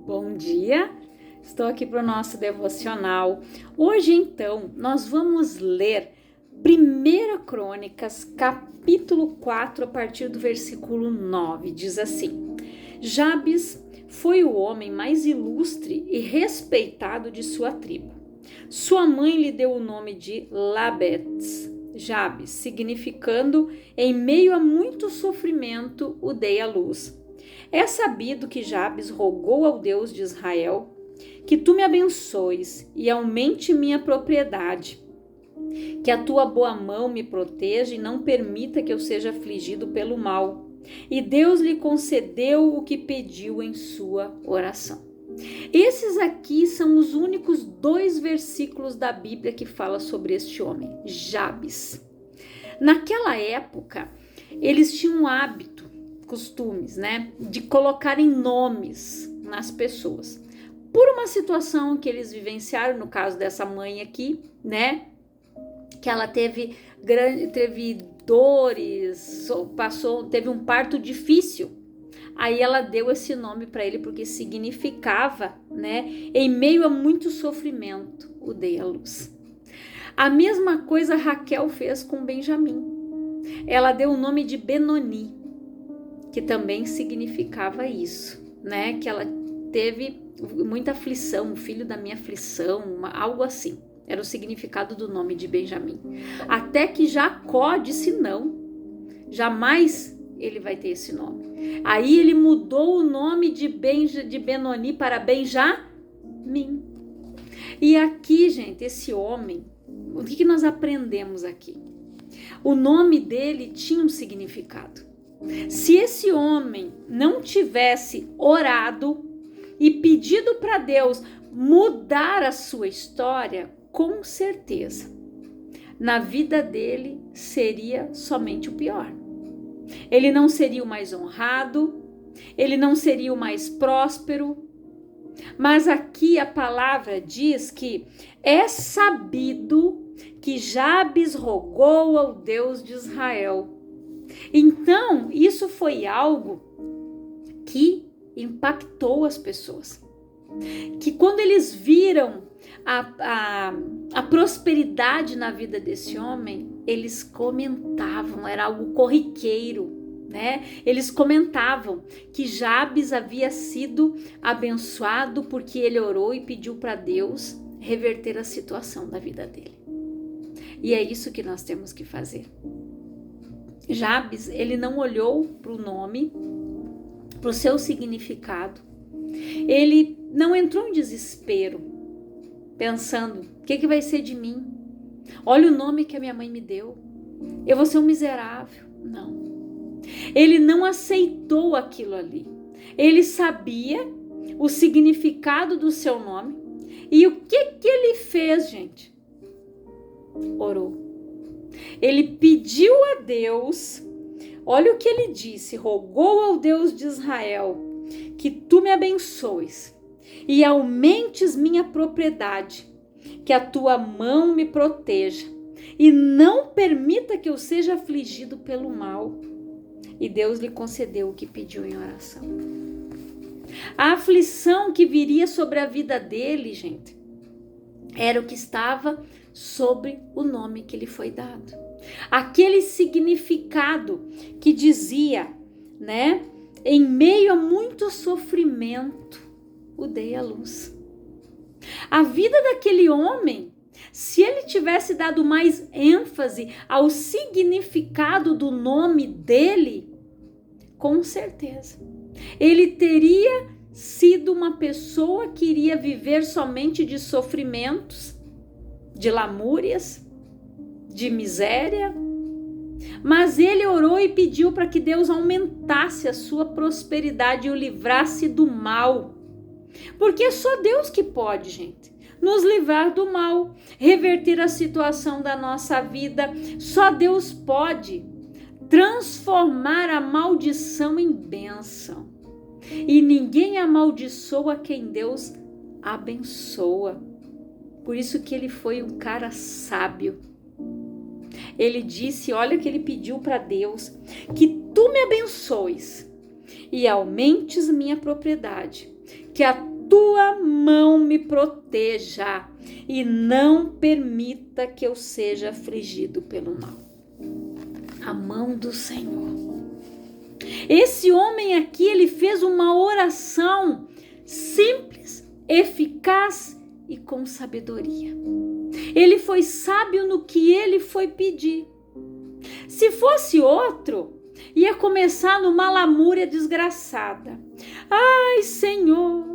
Bom dia, estou aqui para o nosso devocional. Hoje, então, nós vamos ler 1 Crônicas, capítulo 4, a partir do versículo 9. Diz assim: Jabes foi o homem mais ilustre e respeitado de sua tribo. Sua mãe lhe deu o nome de Labete, Jabes, significando em meio a muito sofrimento o dei à luz. É sabido que Jabes rogou ao Deus de Israel que tu me abençoes e aumente minha propriedade, que a tua boa mão me proteja e não permita que eu seja afligido pelo mal. E Deus lhe concedeu o que pediu em sua oração. Esses aqui são os únicos 2 versículos da Bíblia que fala sobre este homem, Jabes. Naquela época, eles tinham um hábito, costumes, de colocarem nomes nas pessoas. Por uma situação que eles vivenciaram, no caso dessa mãe aqui, que ela teve dores, teve um parto difícil. Aí ela deu esse nome para ele porque significava, em meio a muito sofrimento, o dei à luz. A mesma coisa Raquel fez com Benjamim. Ela deu o nome de Benoni, que também significava isso, que ela teve muita aflição, o filho da minha aflição, algo assim. Era o significado do nome de Benjamim. Até que Jacó disse não, jamais ele vai ter esse nome. Aí ele mudou o nome de Benoni para Benjamim. E aqui, gente, esse homem, o que nós aprendemos aqui? O nome dele tinha um significado. Se esse homem não tivesse orado e pedido para Deus mudar a sua história, com certeza, na vida dele seria somente o pior. Ele não seria o mais honrado, ele não seria o mais próspero. Mas aqui a palavra diz que é sabido que Jabes rogou ao Deus de Israel. Então, isso foi algo que impactou as pessoas. Que quando eles viram a prosperidade na vida desse homem, eles comentavam, era algo corriqueiro, Eles comentavam que Jabes havia sido abençoado porque ele orou e pediu para Deus reverter a situação da vida dele. E é isso que nós temos que fazer. Jabes, ele não olhou para o nome, para o seu significado. Ele não entrou em desespero, pensando, o que vai ser de mim? Olha o nome que a minha mãe me deu. Eu vou ser um miserável. Não. Ele não aceitou aquilo ali. Ele sabia o significado do seu nome. E o que ele fez, gente? Orou. Ele pediu a Deus, olha o que ele disse, rogou ao Deus de Israel, que tu me abençoes e aumentes minha propriedade, que a tua mão me proteja e não permita que eu seja afligido pelo mal. E Deus lhe concedeu o que pediu em oração. A aflição que viria sobre a vida dele, gente, era o que estava sobre o nome que lhe foi dado. Aquele significado que dizia, em meio a muito sofrimento, o dei à luz. A vida daquele homem, se ele tivesse dado mais ênfase ao significado do nome dele, com certeza, ele teria sido uma pessoa que iria viver somente de sofrimentos, de lamúrias, de miséria. Mas ele orou e pediu para que Deus aumentasse a sua prosperidade e o livrasse do mal. Porque é só Deus que pode, gente, nos livrar do mal, reverter a situação da nossa vida. Só Deus pode transformar a maldição em bênção. E ninguém amaldiçoa quem Deus abençoa. Por isso que ele foi um cara sábio. Ele disse, olha o que ele pediu para Deus, que tu me abençoes e aumentes minha propriedade, que a tua mão me proteja e não permita que eu seja afligido pelo mal. A mão do Senhor. Esse homem aqui, ele fez uma oração simples, eficaz e com sabedoria. Ele foi sábio no que ele foi pedir. Se fosse outro, ia começar numa lamúria desgraçada. Ai, Senhor,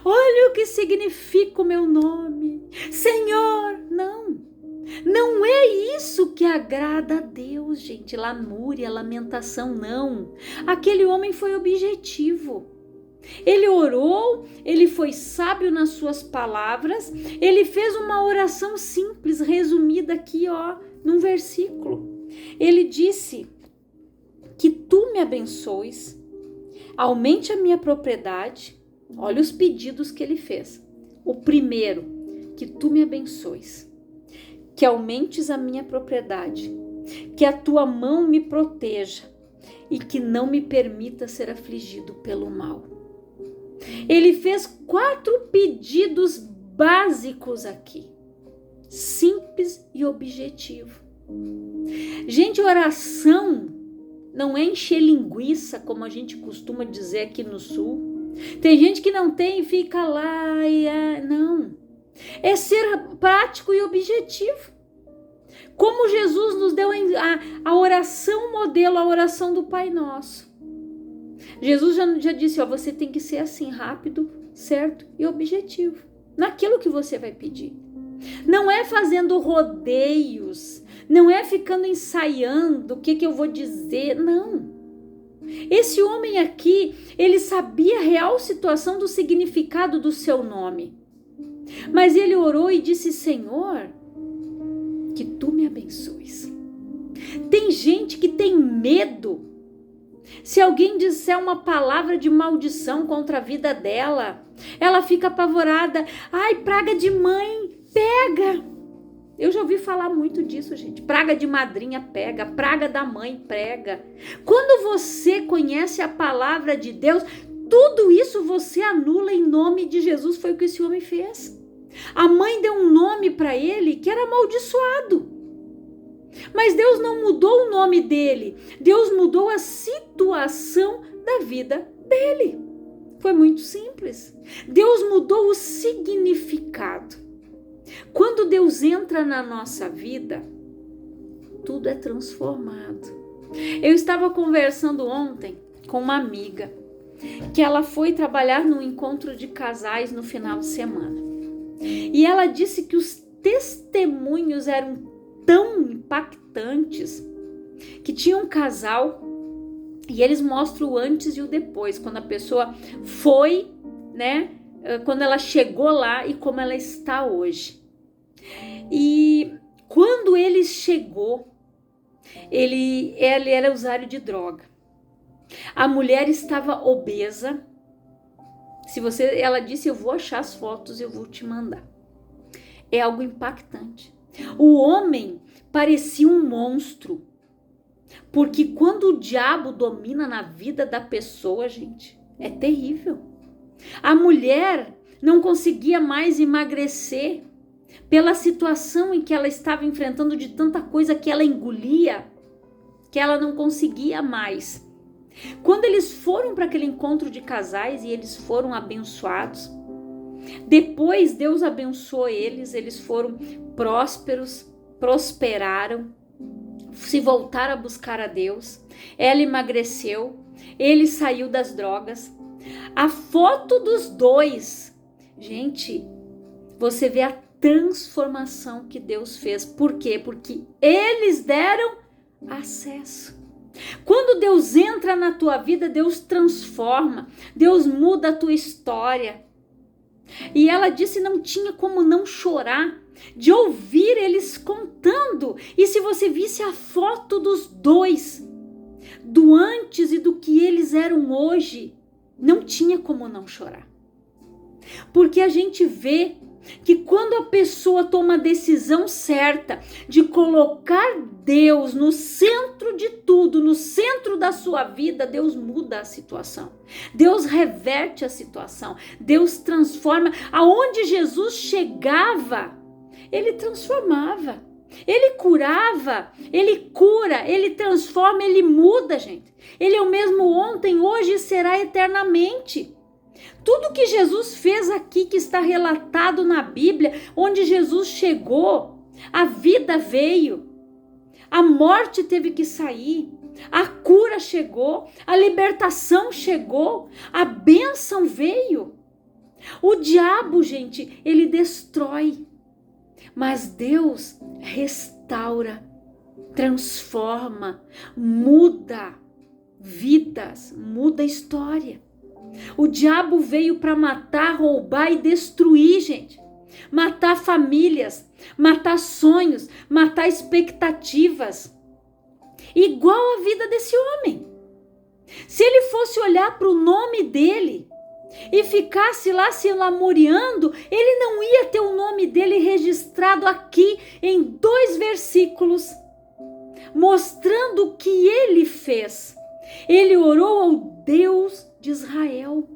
olha o que significa o meu nome. Senhor, não é isso que agrada a Deus, gente. Lamúria, lamentação, não. Aquele homem foi objetivo. Ele orou, ele foi sábio nas suas palavras, ele fez uma oração simples, resumida aqui, num versículo. Ele disse: que tu me abençoes, aumente a minha propriedade. Olha os pedidos que ele fez. O primeiro, que tu me abençoes, que aumentes a minha propriedade, que a tua mão me proteja e que não me permita ser afligido pelo mal. Ele fez 4 pedidos básicos aqui, simples e objetivo. Gente, oração não é encher linguiça, como a gente costuma dizer aqui no sul. Tem gente que não tem e fica lá, não. É ser prático e objetivo. Como Jesus nos deu a oração modelo, a oração do Pai Nosso. Jesus já disse, você tem que ser assim, rápido, certo e objetivo, naquilo que você vai pedir. Não é fazendo rodeios, não é ficando ensaiando o que eu vou dizer, não. Esse homem aqui, ele sabia a real situação do significado do seu nome. Mas ele orou e disse, Senhor, que tu me abençoes. Tem gente que tem medo. Se alguém disser uma palavra de maldição contra a vida dela, ela fica apavorada. Ai, praga de mãe, pega. Eu já ouvi falar muito disso, gente. Praga de madrinha pega, praga da mãe prega. Quando você conhece a palavra de Deus, tudo isso você anula em nome de Jesus. Foi o que esse homem fez. A mãe deu um nome para ele que era amaldiçoado. Mas Deus não mudou o nome dele. Deus mudou a situação da vida dele. Foi muito simples. Deus mudou o significado. Quando Deus entra na nossa vida, tudo é transformado. Eu estava conversando ontem com uma amiga que ela foi trabalhar num encontro de casais no final de semana. E ela disse que os testemunhos eram tão impactantes que tinha um casal e eles mostram o antes e o depois, quando a pessoa foi, né? Quando ela chegou lá e como ela está hoje. E quando ele chegou, ele era usuário de droga. A mulher estava obesa. Ela disse, eu vou achar as fotos, eu vou te mandar. É algo impactante. O homem parecia um monstro, porque quando o diabo domina na vida da pessoa, gente, é terrível. A mulher não conseguia mais emagrecer pela situação em que ela estava enfrentando, de tanta coisa que ela engolia, que ela não conseguia mais. Quando eles foram para aquele encontro de casais e eles foram abençoados, depois Deus abençoou eles foram prósperos, prosperaram, se voltaram a buscar a Deus. Ela emagreceu, ele saiu das drogas. A foto dos dois, gente, você vê a transformação que Deus fez. Por quê? Porque eles deram acesso. Quando Deus entra na tua vida, Deus transforma, Deus muda a tua história. E ela disse, não tinha como não chorar de ouvir eles contando. E se você visse a foto dos dois, do antes e do que eles eram hoje, não tinha como não chorar. Porque a gente vê que quando a pessoa toma a decisão certa de colocar Deus no centro de tudo, no centro da sua vida, Deus muda a situação. Deus reverte a situação. Deus transforma. Aonde Jesus chegava, ele transformava. Ele curava, ele cura, ele transforma, ele muda, gente. Ele é o mesmo ontem, hoje e será eternamente. Tudo que Jesus fez aqui, que está relatado na Bíblia, onde Jesus chegou, a vida veio, a morte teve que sair, a cura chegou, a libertação chegou, a bênção veio. O diabo, gente, ele destrói, mas Deus restaura, transforma, muda vidas, muda história. O diabo veio para matar, roubar e destruir, gente. Matar famílias, matar sonhos, matar expectativas. Igual a vida desse homem. Se ele fosse olhar para o nome dele e ficasse lá se lamuriando, ele não ia ter o nome dele registrado aqui em 2 versículos, mostrando o que ele fez. Ele orou ao Deus de Israel.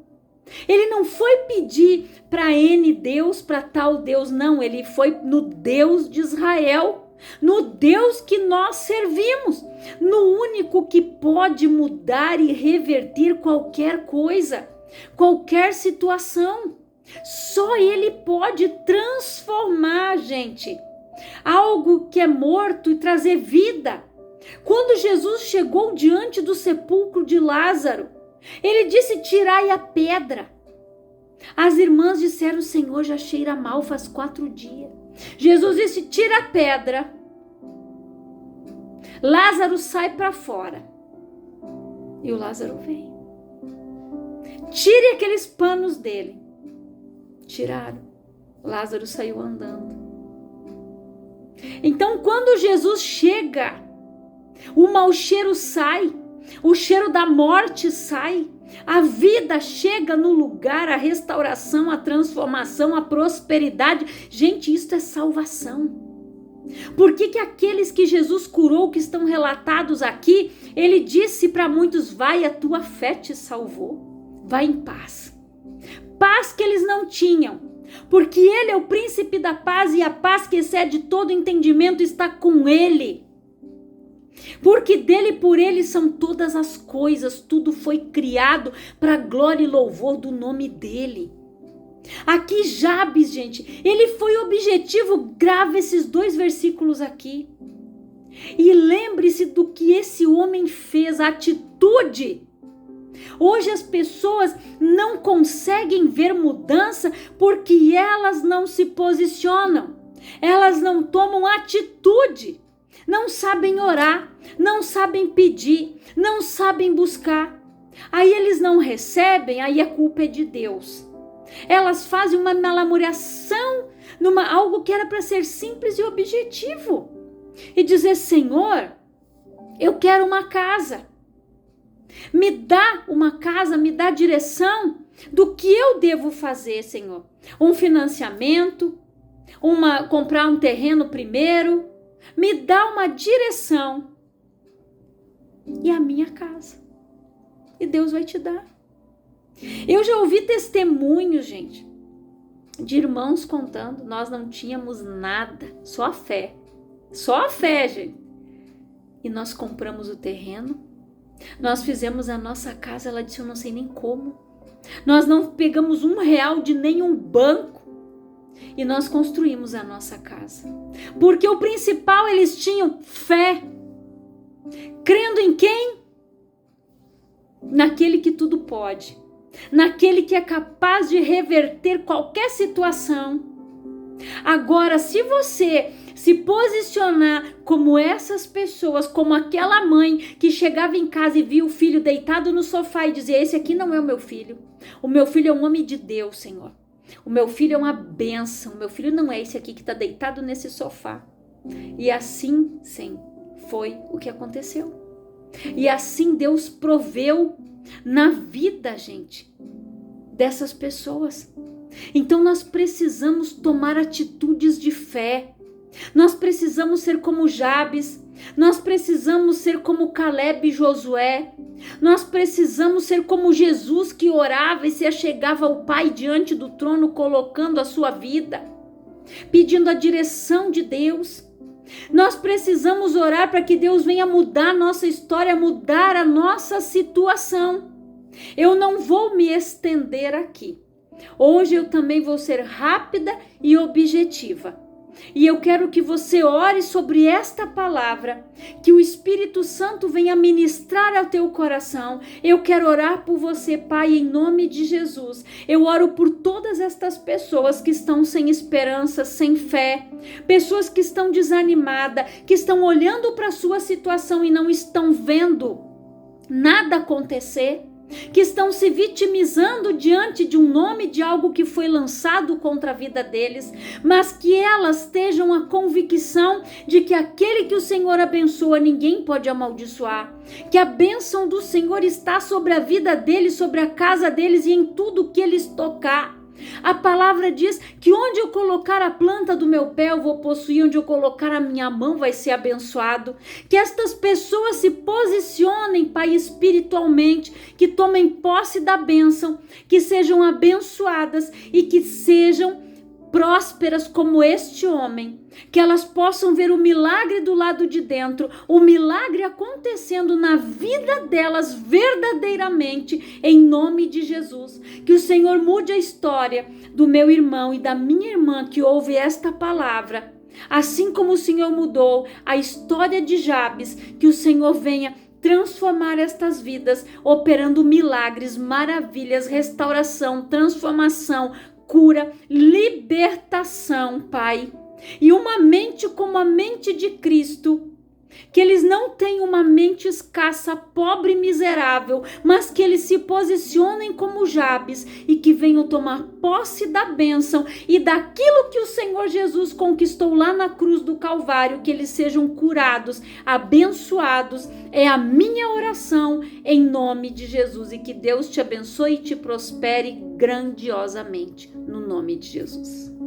Ele não foi pedir para N Deus, para tal Deus, não. Ele foi no Deus de Israel, no Deus que nós servimos, no único que pode mudar e reverter qualquer coisa, qualquer situação. Só Ele pode transformar, gente, algo que é morto e trazer vida. Quando Jesus chegou diante do sepulcro de Lázaro, ele disse: tirai a pedra. As irmãs disseram: Senhor, já cheira mal, faz 4 dias. Jesus disse: tira a pedra. Lázaro sai para fora. E o Lázaro vem. Tire aqueles panos dele. Tiraram. Lázaro saiu andando. Então, quando Jesus chega, o mau cheiro sai. O cheiro da morte sai, a vida chega no lugar, a restauração, a transformação, a prosperidade. Gente, isso é salvação. Por que aqueles que Jesus curou, que estão relatados aqui, ele disse para muitos: vai, a tua fé te salvou, vai em paz. Paz que eles não tinham, porque ele é o príncipe da paz e a paz que excede todo entendimento está com ele. Porque dele e por ele são todas as coisas, tudo foi criado para glória e louvor do nome dele. Aqui Jabes, gente, ele foi objetivo, grava esses 2 versículos aqui. E lembre-se do que esse homem fez, a atitude. Hoje as pessoas não conseguem ver mudança porque elas não se posicionam, elas não tomam atitude. Não sabem orar, não sabem pedir, não sabem buscar. Aí eles não recebem, aí a culpa é de Deus. Elas fazem uma lamuriação numa algo que era para ser simples e objetivo. E dizer: Senhor, eu quero uma casa. Me dá uma casa, me dá direção do que eu devo fazer, Senhor. Um financiamento, comprar um terreno primeiro. Me dá uma direção e a minha casa. E Deus vai te dar. Eu já ouvi testemunhos, gente, de irmãos contando: nós não tínhamos nada, só a fé. Só a fé, gente. E nós compramos o terreno, nós fizemos a nossa casa. Ela disse: eu não sei nem como. Nós não pegamos R$1 de nenhum banco. E nós construímos a nossa casa. Porque o principal, eles tinham fé. Crendo em quem? Naquele que tudo pode. Naquele que é capaz de reverter qualquer situação. Agora, se você se posicionar como essas pessoas, como aquela mãe que chegava em casa e via o filho deitado no sofá e dizia: esse aqui não é o meu filho. O meu filho é um homem de Deus, Senhor. O meu filho é uma bênção. O meu filho não é esse aqui que está deitado nesse sofá. E assim, sim, foi o que aconteceu. E assim Deus proveu na vida, gente, dessas pessoas. Então nós precisamos tomar atitudes de fé. Nós precisamos ser como Jabes. Nós precisamos ser como Caleb e Josué. Nós precisamos ser como Jesus, que orava e se achegava ao Pai diante do trono, colocando a sua vida, pedindo a direção de Deus. Nós precisamos orar para que Deus venha mudar a nossa história, mudar a nossa situação. Eu não vou me estender aqui. Hoje eu também vou ser rápida e objetiva. E eu quero que você ore sobre esta palavra, que o Espírito Santo venha ministrar ao teu coração. Eu quero orar por você, Pai, em nome de Jesus. Eu oro por todas estas pessoas que estão sem esperança, sem fé, pessoas que estão desanimadas, que estão olhando para a sua situação e não estão vendo nada acontecer, que estão se vitimizando diante de um nome de algo que foi lançado contra a vida deles, mas que elas tenham a convicção de que aquele que o Senhor abençoa, ninguém pode amaldiçoar, que a bênção do Senhor está sobre a vida deles, sobre a casa deles e em tudo que eles tocar. A palavra diz que onde eu colocar a planta do meu pé eu vou possuir, onde eu colocar a minha mão vai ser abençoado. Que estas pessoas se posicionem, Pai, espiritualmente, que tomem posse da bênção, que sejam abençoadas e que sejam prósperas como este homem, que elas possam ver o milagre do lado de dentro, o milagre acontecendo na vida delas verdadeiramente, em nome de Jesus. Que o Senhor mude a história do meu irmão e da minha irmã que ouve esta palavra, assim como o Senhor mudou a história de Jabes. Que o Senhor venha transformar estas vidas, operando milagres, maravilhas, restauração, transformação, cura, libertação, Pai. E uma mente como a mente de Cristo, que eles não tenham uma mente escassa, pobre e miserável, mas que eles se posicionem como Jabes e que venham tomar posse da bênção e daquilo que o Senhor Jesus conquistou lá na cruz do Calvário, que eles sejam curados, abençoados. É a minha oração em nome de Jesus, e que Deus te abençoe e te prospere grandiosamente no nome de Jesus.